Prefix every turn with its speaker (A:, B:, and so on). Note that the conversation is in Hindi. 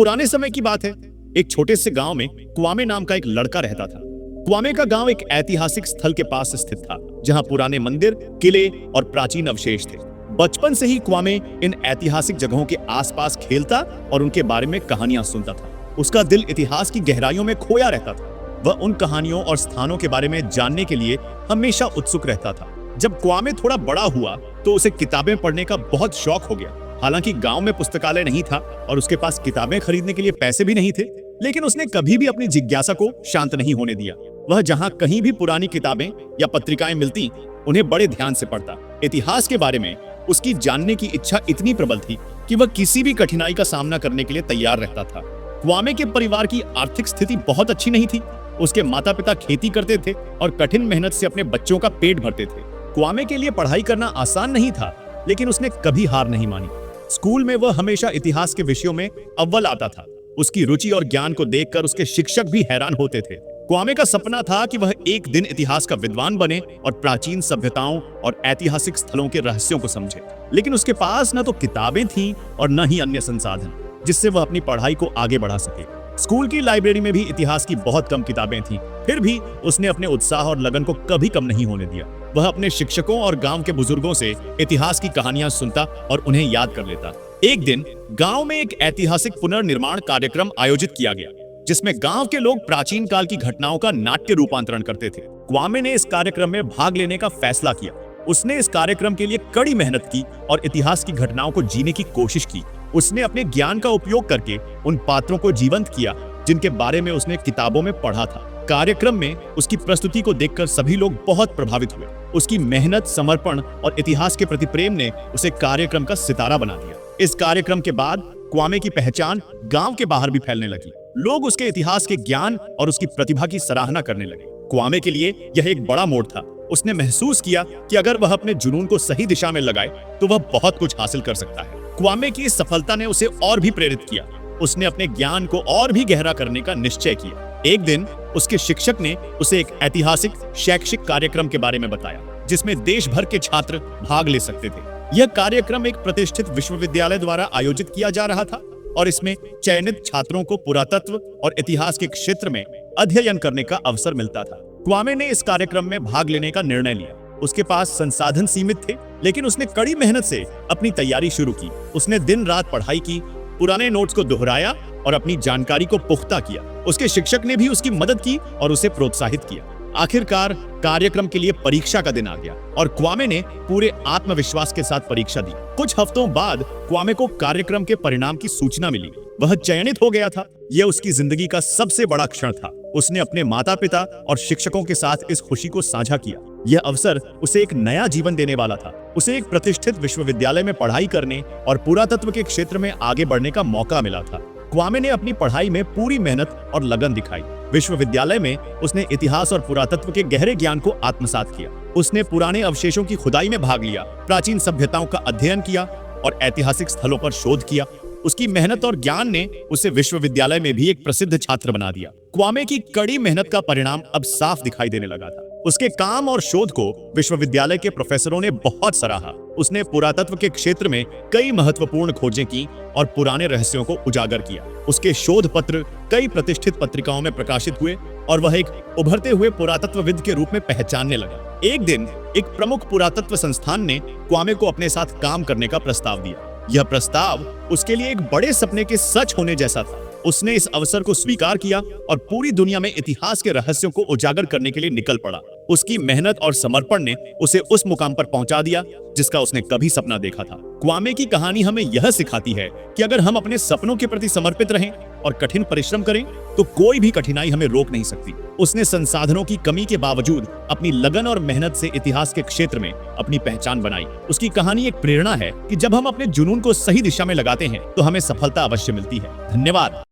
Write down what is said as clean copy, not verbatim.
A: पुराने समय की बात है। एक छोटे से गांव में क्वामे नाम का एक लड़का रहता था। क्वामे का गांव एक ऐतिहासिक स्थल के पास स्थित था, जहां पुराने मंदिर, किले और प्राचीन अवशेष थे। बचपन से ही क्वामे इन ऐतिहासिक जगहों के आसपास खेलता और उनके बारे में कहानियां सुनता था। उसका दिल इतिहास की गहराइयों में खोया रहता था। वह उन कहानियों और स्थानों के बारे में जानने के लिए हमेशा उत्सुक रहता था। जब क्वामे थोड़ा बड़ा हुआ तो उसे किताबें पढ़ने का बहुत शौक हो गया। हालांकि गांव में पुस्तकालय नहीं था और उसके पास किताबें खरीदने के लिए पैसे भी नहीं थे, लेकिन उसने कभी भी अपनी जिज्ञासा को शांत नहीं होने दिया। वह जहां कहीं भी पुरानी किताबें या पत्रिकाएं मिलती, उन्हें बड़े ध्यान से पढ़ता। इतिहास के बारे में उसकी जानने की इच्छा इतनी प्रबल थी कि वह किसी भी कठिनाई का सामना करने के लिए तैयार रहता था। क्वामे के परिवार की आर्थिक स्थिति बहुत अच्छी नहीं थी। उसके माता पिता खेती करते थे और कठिन मेहनत से अपने बच्चों का पेट भरते थे। क्वामे के लिए पढ़ाई करना आसान नहीं था, लेकिन उसने कभी हार नहीं मानी। स्कूल में वह हमेशा इतिहास के विषयों में अव्वल आता था। उसकी रुचि और ज्ञान को देखकर उसके शिक्षक भी हैरान होते थे। क्वामे का सपना था कि वह एक दिन इतिहास का विद्वान बने और प्राचीन सभ्यताओं और ऐतिहासिक स्थलों के रहस्यों को समझे। लेकिन उसके पास न तो किताबें थीं और न ही अन्य संसाधन जिससे वह अपनी पढ़ाई को आगे बढ़ा सके। स्कूल की लाइब्रेरी में भी इतिहास की बहुत कम किताबें थीं, फिर भी उसने अपने उत्साह और लगन को कभी कम नहीं होने दिया। वह अपने शिक्षकों और गांव के बुजुर्गों से इतिहास की कहानियां सुनता और उन्हें याद कर लेता। एक दिन गांव में एक ऐतिहासिक पुनर्निर्माण कार्यक्रम आयोजित किया गया, जिसमें गांव के लोग प्राचीन काल की घटनाओं का नाट्य रूपांतरण करते थे। क्वामे ने इस कार्यक्रम में भाग लेने का फैसला किया। उसने इस कार्यक्रम के लिए कड़ी मेहनत की और इतिहास की घटनाओं को जीने की कोशिश की। उसने अपने ज्ञान का उपयोग करके उन पात्रों को जीवंत किया जिनके बारे में उसने किताबों में पढ़ा था। कार्यक्रम में उसकी प्रस्तुति को देखकर सभी लोग बहुत प्रभावित हुए। उसकी मेहनत, समर्पण और इतिहास के प्रति प्रेम ने उसे कार्यक्रम का सितारा बना दिया। इस कार्यक्रम के बाद क्वामे की पहचान गांव के बाहर भी फैलने लगी। लोग उसके इतिहास के ज्ञान और उसकी प्रतिभा की सराहना करने लगे। क्वामे के लिए यह एक बड़ा मोड़ था। उसने महसूस किया कि अगर वह अपने जुनून को सही दिशा में लगाए तो वह बहुत कुछ हासिल कर सकता है। क्वामे की इस सफलता ने उसे और भी प्रेरित किया। उसने अपने ज्ञान को और भी गहरा करने का निश्चय किया। एक दिन उसके शिक्षक ने उसे एक ऐतिहासिक शैक्षिक कार्यक्रम के बारे में बताया, जिसमें देश भर के छात्र भाग ले सकते थे। यह कार्यक्रम एक प्रतिष्ठित विश्वविद्यालय द्वारा आयोजित किया जा रहा था और इसमें चयनित छात्रों को पुरातत्व और इतिहास के क्षेत्र में अध्ययन करने का अवसर मिलता था। क्वामे ने इस कार्यक्रम में भाग लेने का निर्णय लिया। उसके पास संसाधन सीमित थे, लेकिन उसने कड़ी मेहनत से अपनी तैयारी शुरू की। उसने दिन रात पढ़ाई की, पुराने नोट्स को दोहराया और अपनी जानकारी को पुख्ता किया। उसके शिक्षक ने भी उसकी मदद की और उसे प्रोत्साहित किया। आखिरकार कार्यक्रम के लिए परीक्षा का दिन आ गया और क्वामे ने पूरे आत्मविश्वास के साथ परीक्षा दी। कुछ हफ्तों बाद क्वामे को कार्यक्रम के परिणाम की सूचना मिली। वह चयनित हो गया था। यह उसकी जिंदगी का सबसे बड़ा क्षण था। उसने अपने माता पिता और शिक्षकों के साथ इस खुशी को साझा किया। यह अवसर उसे एक नया जीवन देने वाला था। उसे एक प्रतिष्ठित विश्वविद्यालय में पढ़ाई करने और पुरातत्व के क्षेत्र में आगे बढ़ने का मौका मिला था। क्वामे ने अपनी पढ़ाई में पूरी मेहनत और लगन दिखाई। विश्वविद्यालय में उसने इतिहास और पुरातत्व के गहरे ज्ञान को आत्मसात किया। उसने पुराने अवशेषों की खुदाई में भाग लिया, प्राचीन सभ्यताओं का अध्ययन किया और ऐतिहासिक स्थलों पर शोध किया। उसकी मेहनत और ज्ञान ने उसे विश्वविद्यालय में भी एक प्रसिद्ध छात्र बना दिया। क्वामे की कड़ी मेहनत का परिणाम अब साफ दिखाई देने लगा था। उसके काम और शोध को विश्वविद्यालय के प्रोफेसरों ने बहुत सराहा। उसने पुरातत्व के क्षेत्र में कई महत्वपूर्ण खोजें की और पुराने रहस्यों को उजागर किया। उसके शोध पत्र कई प्रतिष्ठित पत्रिकाओं में प्रकाशित हुए और वह एक उभरते हुए पुरातत्वविद के रूप में पहचानने लगा। एक दिन एक प्रमुख पुरातत्व संस्थान ने क्वामे को अपने साथ काम करने का प्रस्ताव दिया। यह प्रस्ताव उसके लिए एक बड़े सपने के सच होने जैसा था। उसने इस अवसर को स्वीकार किया और पूरी दुनिया में इतिहास के रहस्यों को उजागर करने के लिए निकल पड़ा। उसकी मेहनत और समर्पण ने उसे उस मुकाम पर पहुंचा दिया जिसका उसने कभी सपना देखा था। क्वामे की कहानी हमें यह सिखाती है कि अगर हम अपने सपनों के प्रति समर्पित रहें और कठिन परिश्रम करें तो कोई भी कठिनाई हमें रोक नहीं सकती। उसने संसाधनों की कमी के बावजूद अपनी लगन और मेहनत से इतिहास के क्षेत्र में अपनी पहचान बनाई। उसकी कहानी एक प्रेरणा है कि जब हम अपने जुनून को सही दिशा में लगाते हैं तो हमें सफलता अवश्य मिलती है। धन्यवाद।